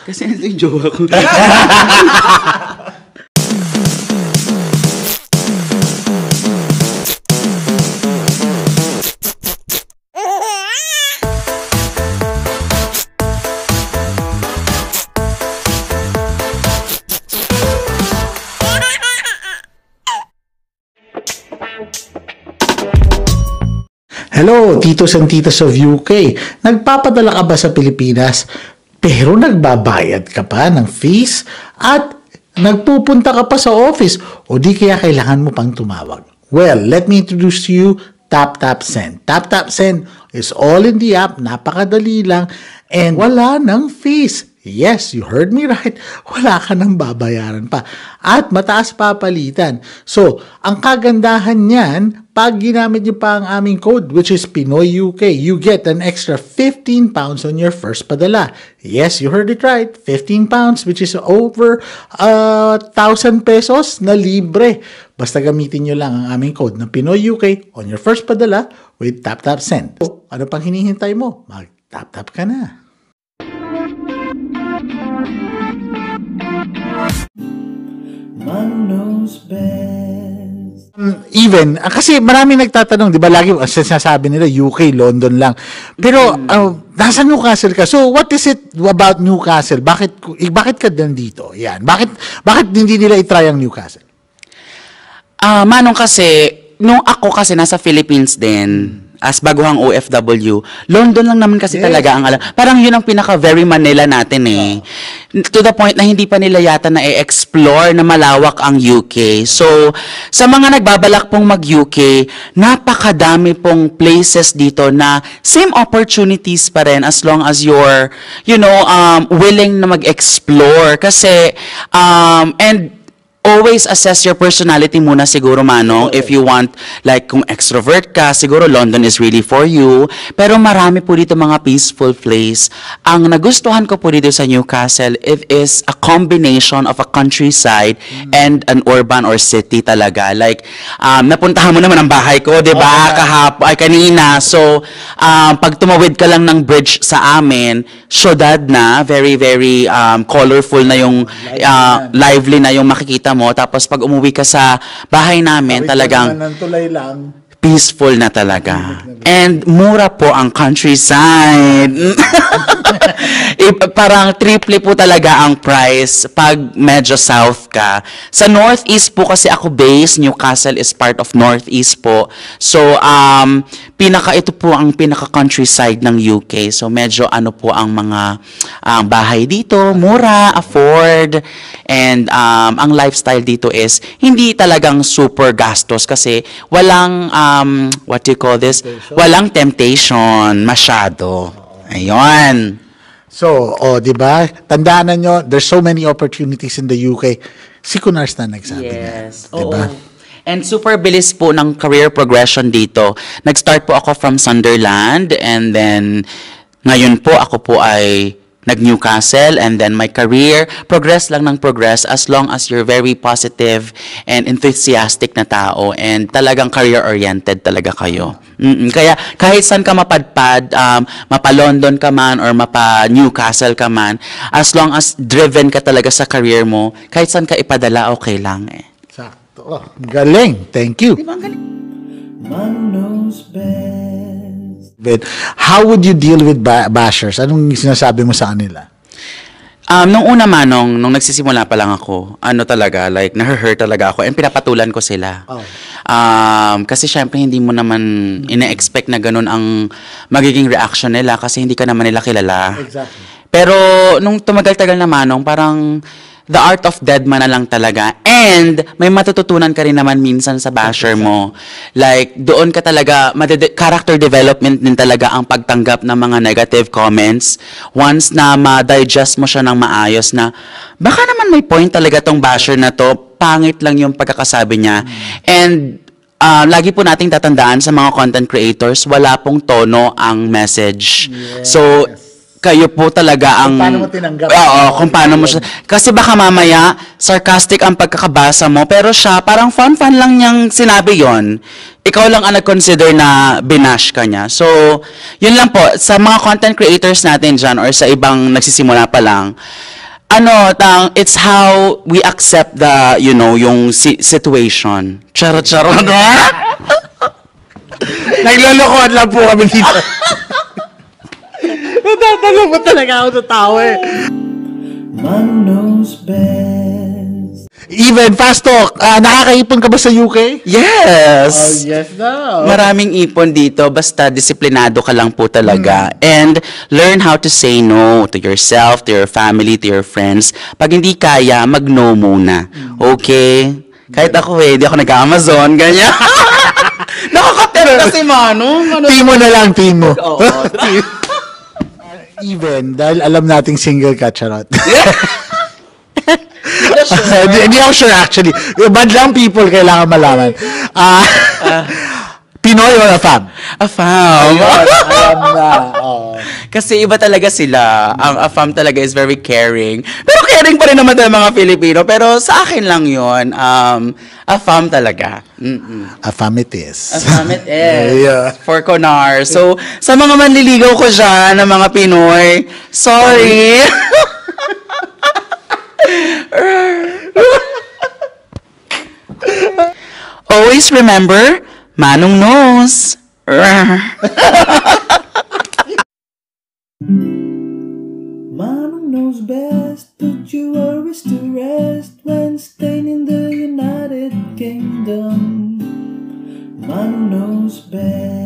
Kasi ito yung jowa ko. Hello, titos and titas of UK. Nagpapadala ka ba sa Pilipinas pero nagbabayad ka pa ng fees at nagpupunta ka pa sa office o di kaya kailangan mo pang tumawag? Well, let me introduce to you TapTapSend. TapTapSend is all in the app, napakadali lang and wala ng fees. Yes, you heard me right. Wala ka nang babayaran pa. At mataas pa palitan. So, ang kagandahan niyan, pag ginamit niyo pa ang aming code, which is Pinoy UK, you get an extra 15 pounds on your first padala. Yes, you heard it right. 15 pounds, which is over 1,000 pesos na libre. Basta gamitin niyo lang ang aming code na Pinoy UK on your first padala with TapTapSend. So, ano pang hinihintay mo? Mag-tap-tap ka na. Man knows best. Even, kasi marami nagtatanong, di ba, lagi sinasabi nila UK, London lang. Pero, nasa Newcastle ka. So, what is it about Newcastle? Bakit ka nandito? Yan. Bakit hindi nila itry ang Newcastle? Manong kasi, nung ako kasi nasa Philippines din, as baguhang OFW, London lang naman kasi talaga ang alam. Parang yun ang pinaka very Manila natin eh. To the point na hindi pa nila yata na-explore na malawak ang UK. So, sa mga nagbabalak pong mag-UK, napakadami pong places dito na same opportunities pa rin as long as you're, willing na mag-explore. Kasi, and always assess your personality muna siguro, Manong. If you want, like, kung extrovert ka, siguro London is really for you. Pero marami po dito mga peaceful place. Ang nagustuhan ko po dito sa Newcastle, it is a combination of a countryside and an urban or city talaga. Like, napuntahan mo naman ang bahay ko, di ba? Kanina. So, pag tumawid ka lang ng bridge sa amin, syudad na, very, very colorful na yung, lively na yung makikita mo. Tapos pag umuwi ka sa bahay namin, talagang peaceful na talaga. And mura po ang countryside. Parang triple po talaga ang price pag medyo south ka. Sa northeast po kasi ako based, Newcastle is part of northeast po. So, ito po ang pinaka countryside ng UK. So, medyo po ang mga bahay dito, mura, afford, and ang lifestyle dito is hindi talagang super gastos kasi walang what do you call this? Walang temptation masyado. Ayun. So, di ba? Tandaan nyo, there's so many opportunities in the UK. Si Kunars na nagsabi niya. Diba? And super bilis po ng career progression dito. Nag-start po ako from Sunderland and then ngayon po ako po ay nag-Newcastle and then my career, progress lang ng progress as long as you're very positive and enthusiastic na tao and talagang career-oriented talaga kayo. Kaya kahit saan ka mapadpad, mapa-London ka man or mapa-Newcastle ka man, as long as driven ka talaga sa career mo, kahit saan ka ipadala, okay lang eh. Sakto. Oh, galing. Thank you. Diba ang galing? Man knows best. But how would you deal with bashers? Anong sinasabi mo sa kanila? Nung una, Manong, nung nagsisimula pa lang ako, talaga, like, na-hurt talaga ako and pinapatulan ko sila. Kasi syempre, hindi mo naman ina-expect na ganun ang magiging reaction nila kasi hindi ka naman nila kilala. Exactly. Pero, nung tumagal-tagal na, Manong, parang the art of dead man na lang talaga. And may matututunan ka rin naman minsan sa basher mo. Like, doon ka talaga, character development din talaga ang pagtanggap ng mga negative comments. Once na ma-digest mo siya ng maayos na, baka naman may point talaga tong basher na to, pangit lang yung pagkakasabi niya. And lagi po nating tatandaan sa mga content creators, wala pong tono ang message. Yes. So, kayo po talaga ang... Kung paano mo tinanggap. Oo, kung paano mo siya... Kasi baka mamaya, sarcastic ang pagkakabasa mo, pero siya, parang fun-fun lang niyang sinabi yon. ikaw lang ang nag-consider na binash ka niya. So, yun lang po, sa mga content creators natin dyan or sa ibang nagsisimula pa lang, it's how we accept the, yung situation. Charot-charot. Naglolokohan lang po kami dito. Natatalong mo talaga ako sa tao eh. Man knows best. Even, fast talk, nakakaipon ka ba sa UK? Yes! yes daw. Maraming ipon dito, basta disiplinado ka lang po talaga. And learn how to say no to yourself, to your family, to your friends. Pag hindi kaya, mag-no muna. Okay? Kahit ako hindi ako nag-Amazon, ganyan. Nakakatero kasi, Manong. Team mo na lang, team mo. Oo. Even, dahil alam nating single ka, charot. Hindi ako sure actually. Bad lang people kailangan malaman. Pinoy or AFAM? Afam. Alam na. Oh. Kasi iba talaga sila. Ang Afam talaga is very caring. Pero caring pa rin naman tayo mga Pilipino. Pero sa akin lang yun. Afam talaga. AFAM it is. Afam it is. Yeah. For Conar. So, sa mga manliligaw ko dyan, ng mga Pinoy, sorry. Always remember, Manong knows. Man knows best, put your worries to rest when staying in the United Kingdom. Man knows best.